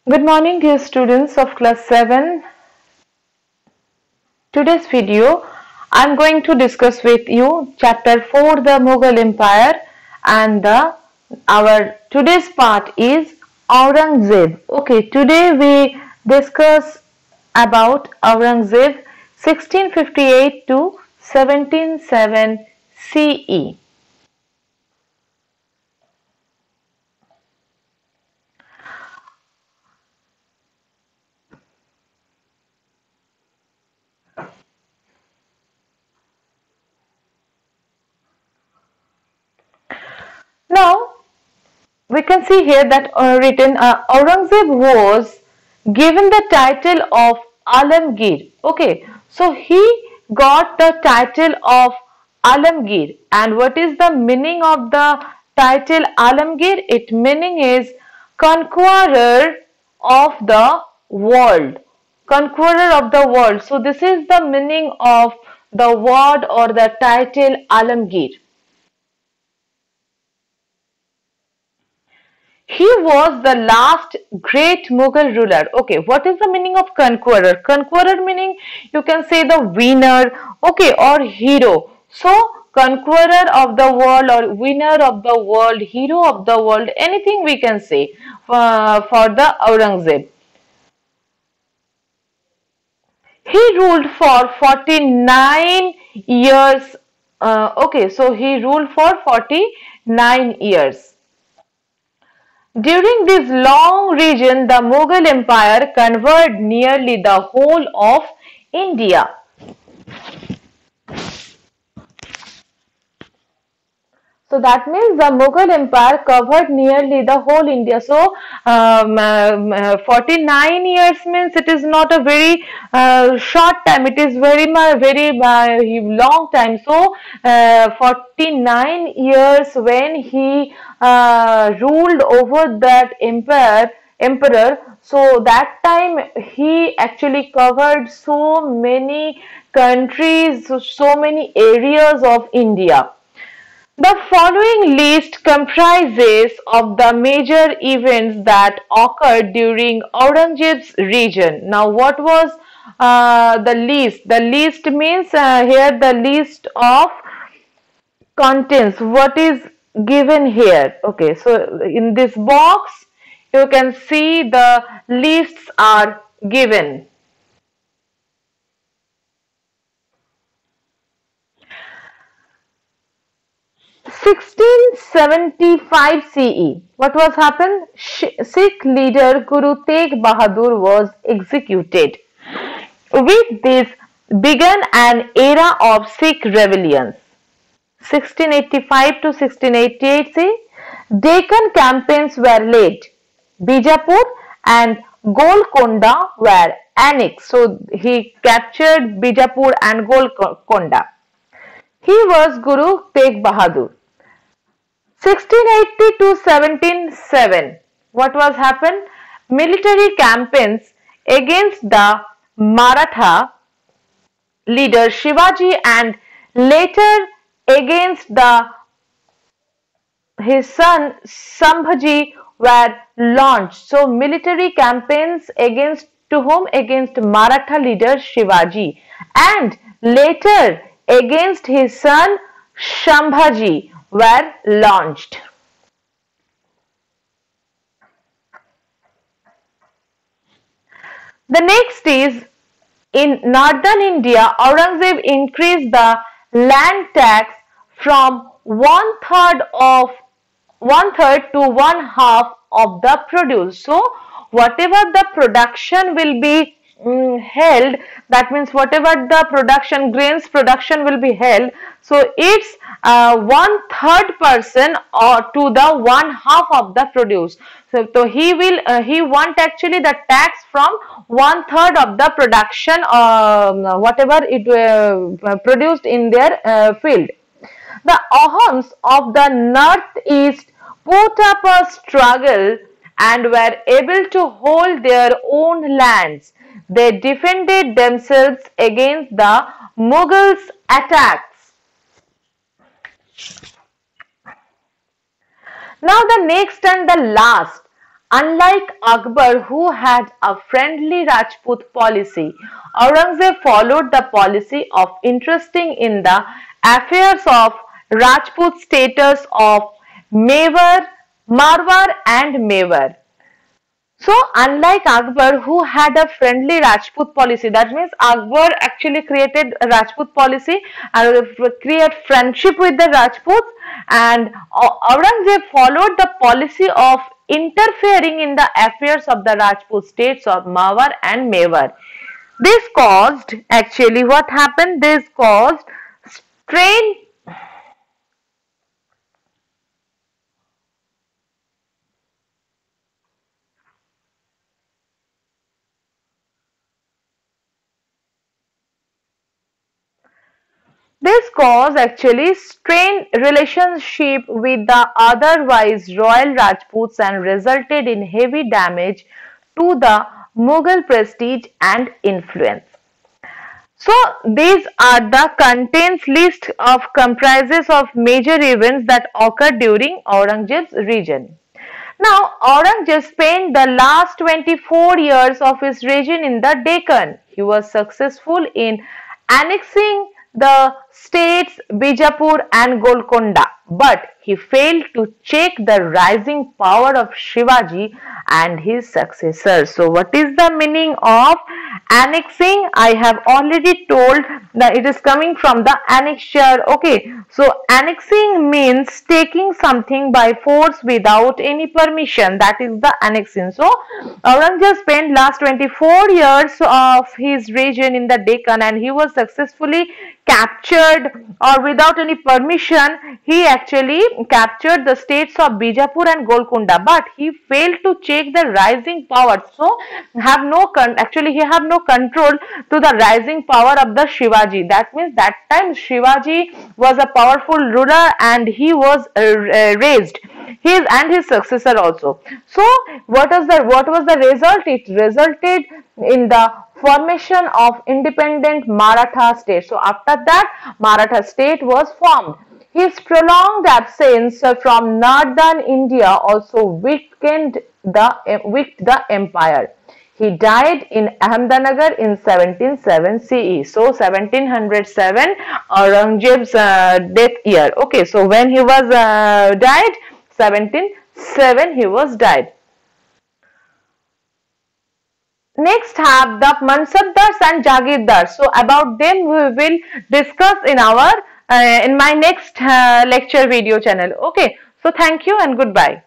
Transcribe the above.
Good morning, dear students of class 7. Today's video, I'm going to discuss with you chapter 4, the Mughal Empire, and our today's part is Aurangzeb. Okay, today we discuss about Aurangzeb 1658 to 1707 CE. Now, we can see here that written Aurangzeb was given the title of Alamgir. Okay, so he got the title of Alamgir. And what is the meaning of the title Alamgir? Its meaning is conqueror of the world. Conqueror of the world. So this is the meaning of the word or the title Alamgir. He was the last great Mughal ruler. Okay, what is the meaning of conqueror? Conqueror meaning you can say the winner, okay, or hero. So, conqueror of the world or winner of the world, hero of the world, anything we can say for the Aurangzeb. He ruled for 49 years. Okay, so he ruled for 49 years. During this long region, the Mughal Empire covered nearly the whole of India. So that means the Mughal Empire covered nearly the whole India. So 49 years means it is not a very short time. It is very long time. So 49 years when he ruled over that emperor. So that time he actually covered so many countries, so many areas of India. The following list comprises of the major events that occurred during Aurangzeb's region. Now, what was the list? The list means here the list of contents. What is given here? Okay, so in this box, you can see the lists are given. 1675 CE. What was happened? Sikh leader Guru Tegh Bahadur was executed. With this began an era of Sikh rebellions. 1685 to 1688 CE. Deccan campaigns were led. Bijapur and Golconda were annexed. So he captured Bijapur and Golconda. He was Guru Tegh Bahadur. 1680 to 1707. What was happened? Military campaigns against the Maratha leader Shivaji and later against his son Sambhaji were launched. So military campaigns against to whom? Against Maratha leader Shivaji and later against his son Sambhaji were launched. The next is in northern India, Aurangzeb increased the land tax from one third to one half of the produce. So whatever the production will be held, that means whatever the production, grains production will be held, so it's 1/3% or to the one half of the produce. So he want actually the tax from 1/3 of the production, whatever it produced in their field. The Ahoms of the northeast put up a struggle and were able to hold their own lands. They defended themselves against the Mughals' attacks. Now the next and the last, Unlike Akbar, who had a friendly Rajput policy, Aurangzeb followed the policy of interesting in the affairs of Rajput status of Mewar, Marwar and Mewar. So, unlike Akbar, who had a friendly Rajput policy, that means Akbar actually created a Rajput policy and create friendship with the Rajputs, and Aurangzeb followed the policy of interfering in the affairs of the Rajput states of Mawar and Mewar. This caused, actually what happened, this caused strain. This cause actually strained relationship with the otherwise royal Rajputs and resulted in heavy damage to the Mughal prestige and influence. So these are the contents list of comprises of major events that occurred during Aurangzeb's reign. Now, Aurangzeb spent the last 24 years of his reign in the Deccan. He was successful in annexing the states Bijapur and Golconda, but he failed to check the rising power of Shivaji and his successors. So, what is the meaning of annexing? I have already told that it is coming from the annexure. Okay, so annexing means taking something by force without any permission. That is the annexing. So, Aurangzeb spent last 24 years of his reign in the Deccan, and he was successfully captured, or without any permission he actually captured the states of Bijapur and Golconda, but he failed to check the rising power. So actually he have no control to the rising power of the Shivaji. That means that time Shivaji was a powerful ruler and he was raised, his successor also. So what was the result? It resulted in the formation of independent Maratha state. So after that, Maratha state was formed. His prolonged absence from northern India also weakened the empire. He died in Ahmednagar in 1707 CE. So 1707 Aurangzeb's death year. Okay, so when he was died, 1707 he was died. Next have the Mansabdars and Jagirdars. So about them we will discuss in our in my next lecture video channel. Okay, so thank you and goodbye.